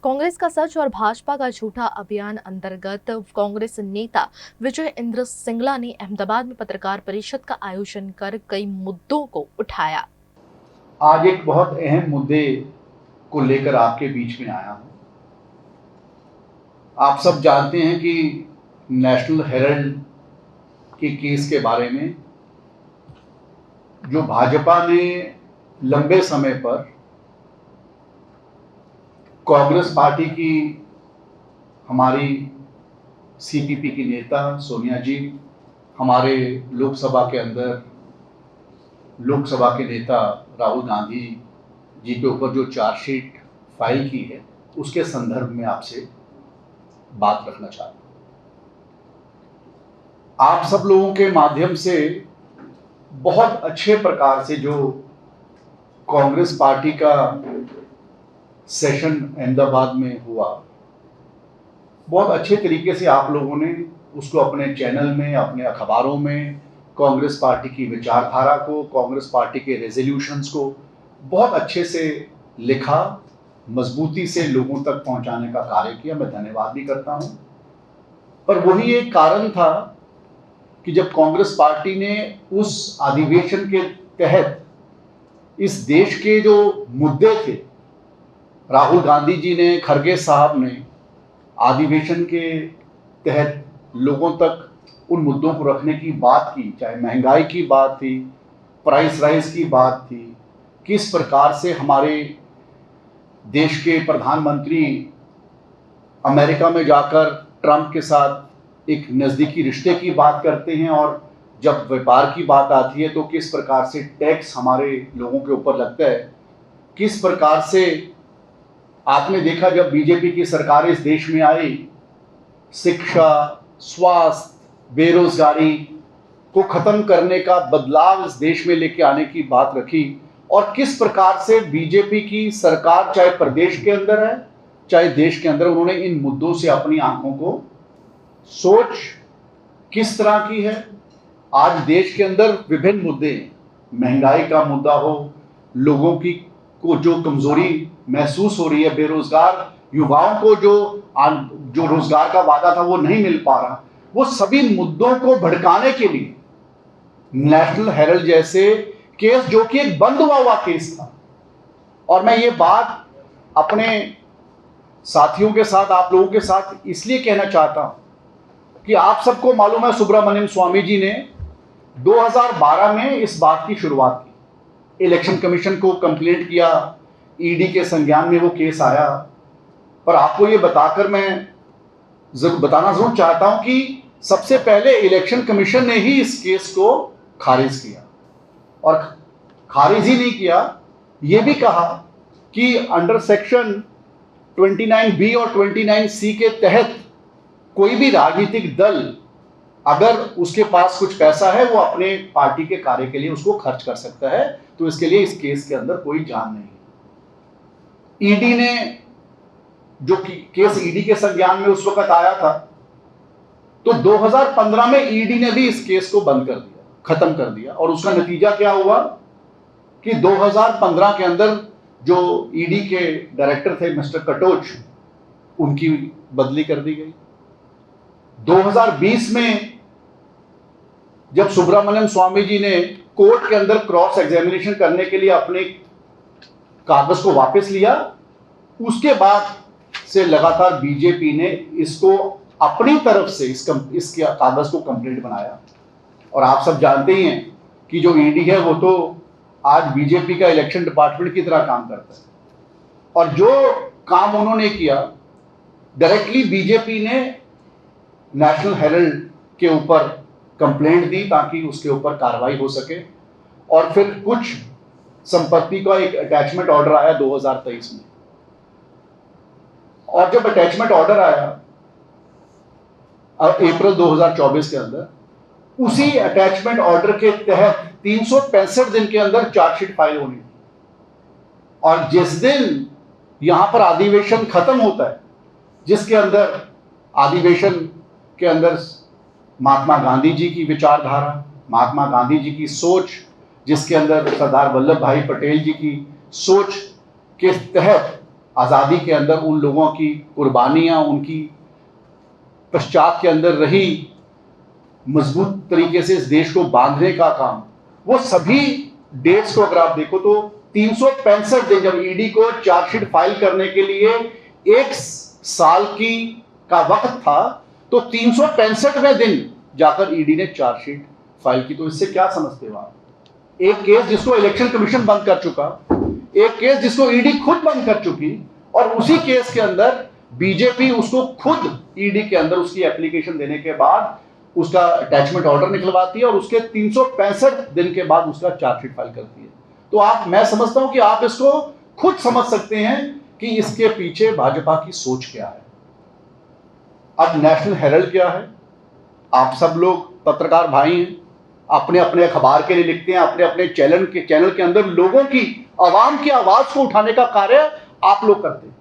कांग्रेस का सच और भाजपा का झूठा अभियान अंतर्गत कांग्रेस नेता विजय इंद्र सिंगला ने अहमदाबाद में पत्रकार परिषद का आयोजन कर कई मुद्दों को उठाया। आज एक बहुत अहम मुद्दे को लेकर आपके बीच में आया हूं। आप सब जानते हैं कि नेशनल हेराल्ड के केस के बारे में जो भाजपा ने लंबे समय पर कांग्रेस पार्टी की हमारी सीपीपी की नेता सोनिया जी, हमारे लोकसभा के अंदर लोकसभा के नेता राहुल गांधी जी के ऊपर जो चार्जशीट फाइल की है, उसके संदर्भ में आपसे बात रखना चाहता हूं। आप सब लोगों के माध्यम से बहुत अच्छे प्रकार से जो कांग्रेस पार्टी का सेशन अहमदाबाद में हुआ, बहुत अच्छे तरीके से आप लोगों ने उसको अपने चैनल में, अपने अखबारों में कांग्रेस पार्टी की विचारधारा को, कांग्रेस पार्टी के रेजोल्यूशंस को बहुत अच्छे से लिखा, मजबूती से लोगों तक पहुंचाने का कार्य किया। मैं धन्यवाद भी करता हूं। पर वही एक कारण था कि जब कांग्रेस पार्टी ने उस अधिवेशन के तहत इस देश के जो मुद्दे थे, राहुल गांधी जी ने, खरगे साहब ने अधिवेशन के तहत लोगों तक उन मुद्दों को रखने की बात की, चाहे महंगाई की बात थी, प्राइस राइज की बात थी, किस प्रकार से हमारे देश के प्रधानमंत्री अमेरिका में जाकर ट्रंप के साथ एक नज़दीकी रिश्ते की बात करते हैं, और जब व्यापार की बात आती है तो किस प्रकार से टैक्स हमारे लोगों के ऊपर लगता है, किस प्रकार से आपने देखा जब बीजेपी की सरकार इस देश में आई, शिक्षा, स्वास्थ्य, बेरोजगारी को खत्म करने का बदलाव इस देश में लेके आने की बात रखी, और किस प्रकार से बीजेपी की सरकार चाहे प्रदेश के अंदर है चाहे देश के अंदर, उन्होंने इन मुद्दों से अपनी आंखों को सोच किस तरह की है। आज देश के अंदर विभिन्न मुद्दे, महंगाई का मुद्दा हो, लोगों की को जो कमजोरी महसूस हो रही है, बेरोजगार युवाओं को जो रोजगार का वादा था वो नहीं मिल पा रहा, वो सभी मुद्दों को भड़काने के लिए नेशनल हेराल्ड जैसे केस, जो कि एक बंद हुआ केस था, और मैं ये बात अपने साथियों के साथ, आप लोगों के साथ इसलिए कहना चाहता हूं कि आप सबको मालूम है सुब्रमण्यम स्वामी जी ने 2012 में इस बात की शुरुआत की, इलेक्शन कमीशन को कंप्लेंट किया, ईडी के संज्ञान में वो केस आया। पर आपको ये बताकर मैं बताना जरूर चाहता हूं कि सबसे पहले इलेक्शन कमीशन ने ही इस केस को खारिज किया, और खारिज ही नहीं किया, ये भी कहा कि अंडर सेक्शन 29B और 29C के तहत कोई भी राजनीतिक दल अगर उसके पास कुछ पैसा है वो अपने पार्टी के कार्य के लिए उसको खर्च कर सकता है, तो इसके लिए इस केस के अंदर कोई जान नहीं। ईडी ने जो केस ईडी के संज्ञान में उस वक्त आया था, तो 2015 में ईडी ने भी इस केस को बंद कर दिया, खत्म कर दिया, और उसका नतीजा क्या हुआ कि 2015 के अंदर जो ईडी के डायरेक्टर थे मिस्टर कटोच, उनकी बदली कर दी गई। 2020 में जब सुब्रमण्यम स्वामी जी ने कोर्ट के अंदर क्रॉस एग्जामिनेशन करने के लिए अपने कागज को वापस लिया, उसके बाद से लगातार बीजेपी ने इसको अपनी तरफ से इसके कागज को कंप्लीट बनाया। और आप सब जानते ही हैं कि जो ईडी है वो तो आज बीजेपी का इलेक्शन डिपार्टमेंट की तरह काम करता है, और जो काम उन्होंने किया, डायरेक्टली बीजेपी ने नेशनल हेराल्ड के ऊपर कंप्लेंट दी ताकि उसके ऊपर कार्रवाई हो सके, और फिर कुछ संपत्ति का एक अटैचमेंट ऑर्डर आया 2023 में, और जब अटैचमेंट ऑर्डर आया अप्रैल 2024 के अंदर, उसी अटैचमेंट ऑर्डर के तहत 365 दिन के अंदर चार्जशीट फाइल होनी थी, और जिस दिन यहां पर अधिवेशन खत्म होता है, जिसके अंदर अधिवेशन के अंदर महात्मा गांधी जी की विचारधारा, महात्मा गांधी जी की सोच, जिसके अंदर सरदार वल्लभ भाई पटेल जी की सोच के तहत आज़ादी के अंदर उन लोगों की कुर्बानियां, उनकी पश्चात के अंदर रही मजबूत तरीके से इस देश को बांधने का काम, वो सभी डेट्स को अगर आप देखो तो 365 दिन, जब ईडी को चार्जशीट फाइल करने के लिए 1 साल का वक्त था, तो 365वें दिन जाकर ईडी ने चार्जशीट फाइल की। तो इससे क्या समझते हो आप? एक केस जिसको इलेक्शन कमीशन बंद कर चुका, एक केस जिसको ईडी खुद बंद कर चुकी, और उसी केस के अंदर बीजेपी उसको खुद ईडी के अंदर उसकी एप्लीकेशन देने के बाद उसका अटैचमेंट ऑर्डर निकलवाती है और उसके 365 दिन के बाद उसका चार्जशीट फाइल करती है। तो मैं समझता हूं कि आप इसको खुद समझ सकते हैं कि इसके पीछे भाजपा की सोच क्या है। अब नेशनल हेराल्ड क्या है? आप सब लोग पत्रकार भाई हैं, अपने अपने अखबार के लिए लिखते हैं, अपने अपने चैनल के अंदर लोगों की, आवाम की आवाज को उठाने का कार्य आप लोग करते हैं।